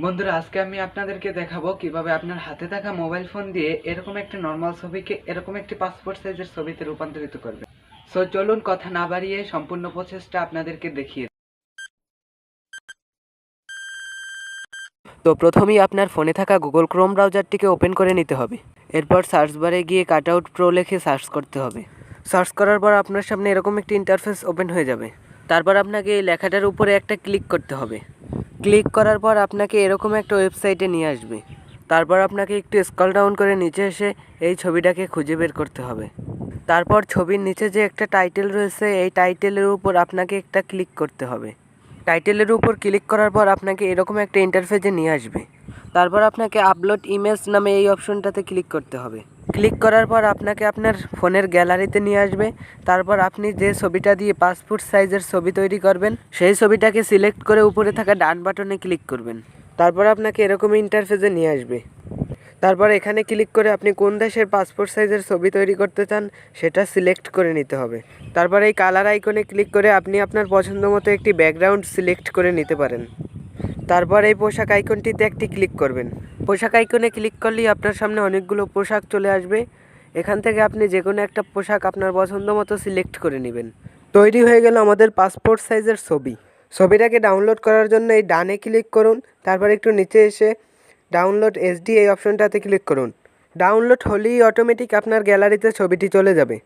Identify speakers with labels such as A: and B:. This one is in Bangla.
A: বন্ধুরা, আজকে আমি আপনাদেরকে দেখাবো কিভাবে আপনার হাতে থাকা মোবাইল ফোন দিয়ে এরকম একটা নর্মাল ছবিকে এরকম একটি পাসপোর্ট সাইজের ছবিতে রূপান্তরিত করবে। সো চলুন কথা না বাড়িয়ে সম্পূর্ণ প্রসেসটা আপনাদেরকে দেখিয়ে। তো প্রথমেই আপনার ফোনে থাকা গুগল ক্রোম ব্রাউজারটিকে ওপেন করে নিতে হবে। এরপর সার্চ বারে গিয়ে কাটআউট প্রো লিখে সার্চ করতে হবে। সার্চ করার পর আপনার সামনে এরকম একটি ইন্টারফেস ওপেন হয়ে যাবে। তারপর আপনাকে এই লেখাটার উপরে একটা ক্লিক করতে হবে। ক্লিক করার পর আপনাকে এরকম একটা ওয়েবসাইটে নিয়ে আসবে। তারপর আপনাকে একটু স্ক্রল ডাউন করে নিচে এসে এই ছবিটাকে খুঁজে বের করতে হবে। তারপর ছবির নিচে যে একটা টাইটেল রয়েছে, এই টাইটেলের উপর আপনাকে একটা ক্লিক করতে হবে। টাইটেলের উপর ক্লিক করার পর আপনাকে এরকম একটা ইন্টারফেসে নিয়ে আসবে। তারপর আপনাকে আপলোড ইমেজ নামে এই অপশনটাতে ক্লিক করতে হবে। ক্লিক করার পর আপনাকে আপনার ফোনের গ্যালারিতে নিয়ে আসবে। তারপর আপনি যে ছবিটা দিয়ে পাসপোর্ট সাইজের ছবি তৈরি করবেন, সেই ছবিটাকে সিলেক্ট করে উপরে থাকা ডান বাটনে ক্লিক করবেন। তারপর আপনাকে এরকম ইন্টারফেসে নিয়ে আসবে। তারপর এখানে ক্লিক করে আপনি কোন দেশের পাসপোর্ট সাইজের ছবি তৈরি করতে চান সেটা সিলেক্ট করে নিতে হবে। তারপর এই কালার আইকনে ক্লিক করে আপনি আপনার পছন্দ মতো একটি ব্যাকগ্রাউন্ড সিলেক্ট করে নিতে পারেন। তারপর এই পোশাক আইকনটিতে একটি ক্লিক করবেন। পোশাক আইকনে ক্লিক করলেই আপনার সামনে অনেকগুলো পোশাক চলে আসবে। এখান থেকে আপনি যে কোনো একটা পোশাক আপনার পছন্দ মতো সিলেক্ট করে নেবেন। তৈরি হয়ে গেল আমাদের পাসপোর্ট সাইজের ছবি। ছবিটাকে ডাউনলোড করার জন্য এই ডানে ক্লিক করুন। তারপর একটু নিচে এসে ডাউনলোড এইচডি এই অপশনটাতে ক্লিক করুন। ডাউনলোড হলেই অটোমেটিক আপনার গ্যালারিতে ছবিটি চলে যাবে।